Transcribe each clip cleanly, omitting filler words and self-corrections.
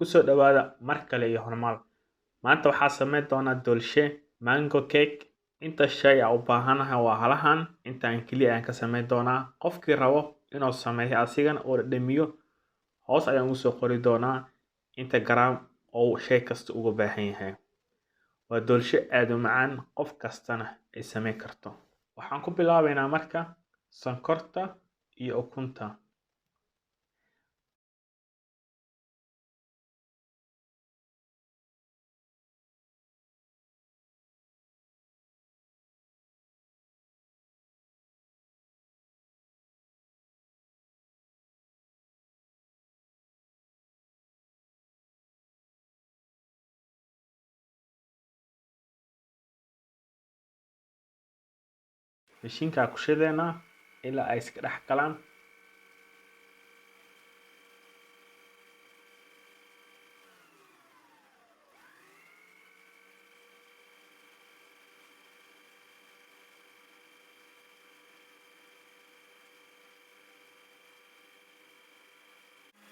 Kusoo dhawaada mar kale iyo horumar. Maanta waxaa sameyn doonaa dolshe mango cake. Inta shay aan u baahanahay waa halahan. Intaan kaliya ayaan ka sameyn doonaa. Qofkii rabo inuu sameeyo asigan oo dhadhamiyo hoos ayaan u soo qori doonaa inta gram oo shay kasta uga baahan yahay. Waa dolshe aad u macaan, qof kastana ay sameyn karto. Waxaan ku bilaabeynaa marka sonkorta iyo ukunta. Mishiinka ku shideena ilaa ay iska dhex galaan.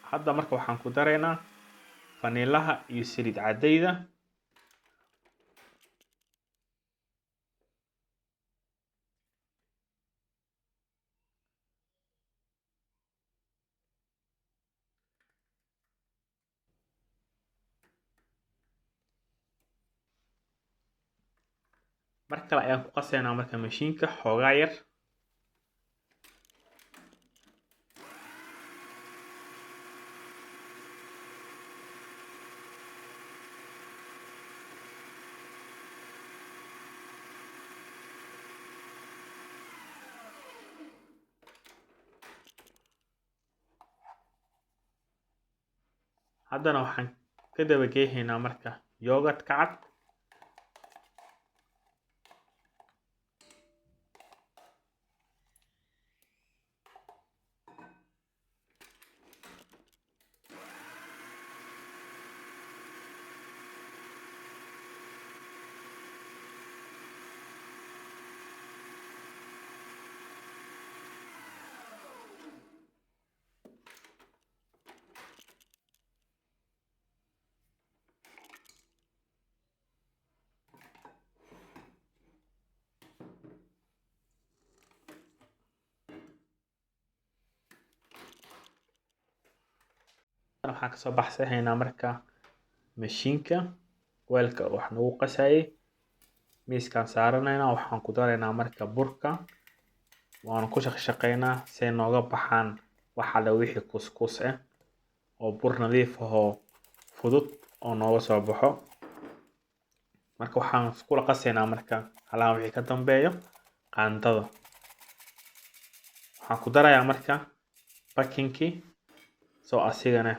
Hadda marka waxaan ku dareynaa vanilaha iyo saliid cadayda. Mar kale ayaan ku qaseynaa marka mishiinka xoogaa yar. Haddana waxaan ka daba geeynaa marka yogurt ka cad. Waxaan kasoo baxsaynaa marka mishiinka weelka wax nagu qasayay. Miiskaan saaranaynaa waxaan ku dareynaa marka burka. Waanu ku shaqeynaa si ay nooga baxaan waxa la wixii kuskus ah oo bur nadiif ah oo fudud oo nooga soo baxo. Marka waxaan isku qasaynaa marka halaan wixii ka dambeeyo qaandada. Waxaan ku darayaa marka baking-kii soo asigana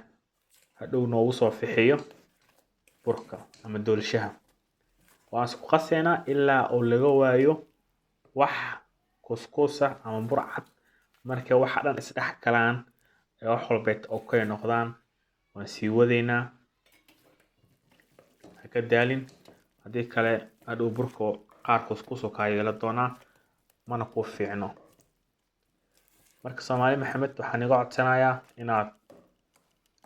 hadhow noogu soo fixiyo burka ama dolshaha. Waan isku qasaynaa ilaa oo laga waayo wax kuskus ah ama bur cad. Marka waxa dhan is dhex galaan ee wax walbeed oo kay noqdaan waan sii wadeynaa. Ha ka daalin haddii kale hadhow burka qaar kuskus oo ka yeela doonaa mana ku fiicno. Marka Soomaali Maxamed waxaan iga codsanayaa inaad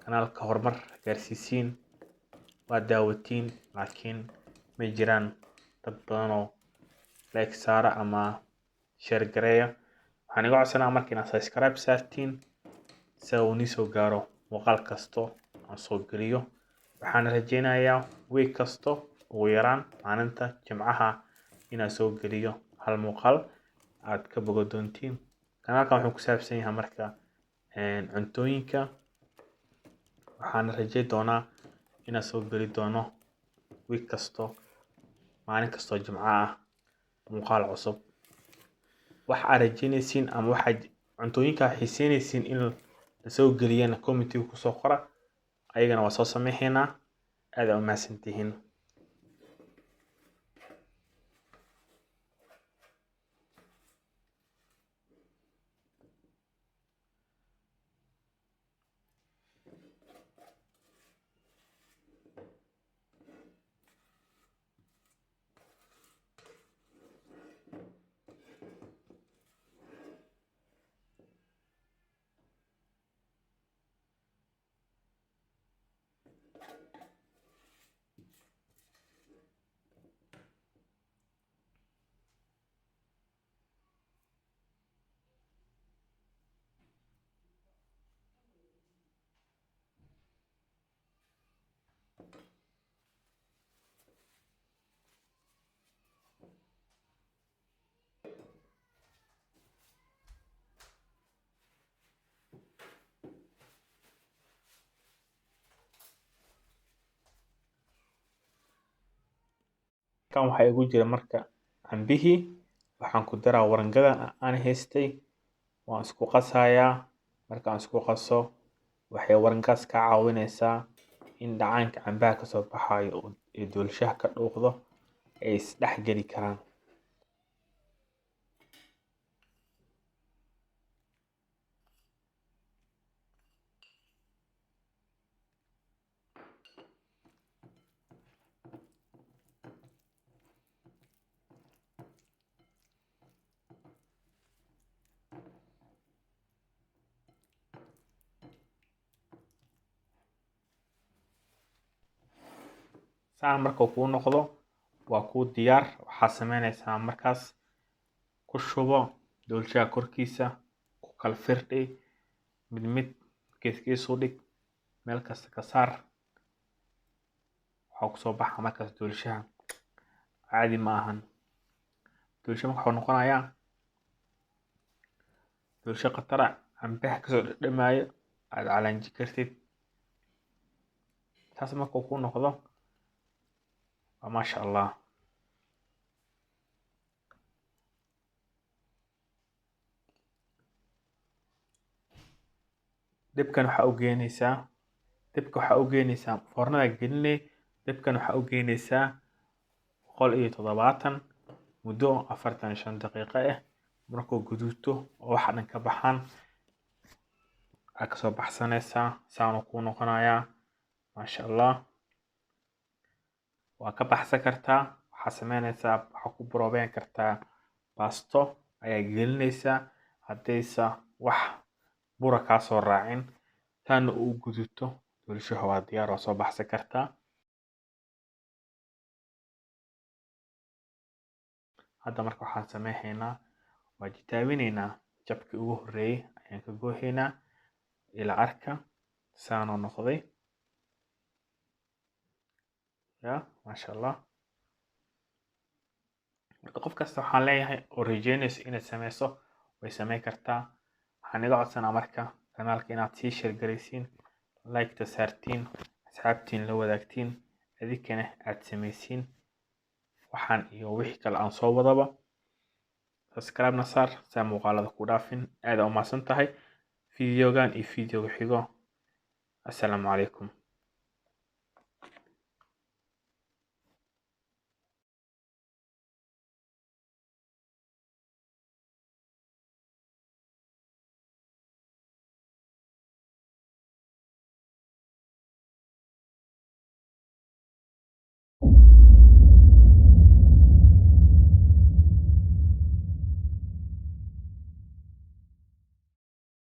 kanaalka horumar gaarsiisiin. Waa daawatiin laakiin ma jiraan dad badan oo like saara ama share gareeya. Waxaan iga codsanayaa marka inaad subscribe saartiin si uu ni soo gaaro muuqaal kasto aan soo geliyo. Waxaan rajeynayaa week kasto ugu yaraan maalinta Jimcaha inaan soo geliyo hal muuqaal aad ka bogo doontiin. Kanaalkan wuxuu ku saabsan yahay marka cuntooyinka. Waxaan rajey doonaa inaan soo geli doono week kasto maalin kasto Jimca ah muuqaal cusub. Wax aad rajeynaysiin ama waxa cuntooyinka xiiseynaysiin in la soo geliyana comment ku soo qora. Ayagana waa soo sameeynaa. Aad u mahadsantihiin. kan waxaa igu jira marka cambihii waxaan ku daraa warangada aan haystay waan isku qasayaa markaan isku qaso waxay warangaas ka caawinaysaa in dhacaanka cambaha kasoo baxayo ee doolshaha ka dhuuqdo ay isdhex geli karaan. saan markuu kuu noqdo waa kuu diyaar. waxaa sameynaysaa markaas ku shubo doolshaha korkiisa ku kala firdhi mid mid geeskiisu dhig meel kasta ka saar. waxaa kusoo baxa markaas doolshaha caadi ma ahan. doolshaha marka wuxuu noqonayaa doolsho qatara cambaha kasoo dhadhamaayo aad calaanji kartid. taas markuu kuu noqdo ما شاء الله. dibkan waxaa u geynaysaa foornada gelinay. dibkan waxaa u geynaysaa 170 muddo 45 daqiiqo ah. markuu guduuto oo waxa dhan ka baxaan aad kasoo baxsanaysaa. saan kuu noqonayaa ما شاء الله. waa ka baxsan kartaa. waxaa sameynaysaa waxaa ku brobeyn kartaa baasto ayaa gelinaysaa haddaysa wax bura kaa soo raacin taana uu guduto doolshaha waa diyaar waa soo baxsan kartaa. hadda marka waxaan sameynaynaa waa jitaabinaynaa jabkii ugu horeeyay ayaan ka goohaynaa ila arka saanoo noqday ya ما شاء الله. marka qof kasta waxaan leeyahay oo rajeynayso inaad sameyso way sameyn kartaa. waxaan iga codsanaa marka kanaalka inaad sii share garaysiin like-ta saartiin asxaabtiin la wadaagtiin adinkana aad sameysiin waxaan iyo wixii kale aan soo wadaba. subscribe na saar saa muuqaalada ku dhaafin. aad u mahadsan tahay fiidiyogan iyo fiidiyowga xigo. assalaamu calaykum.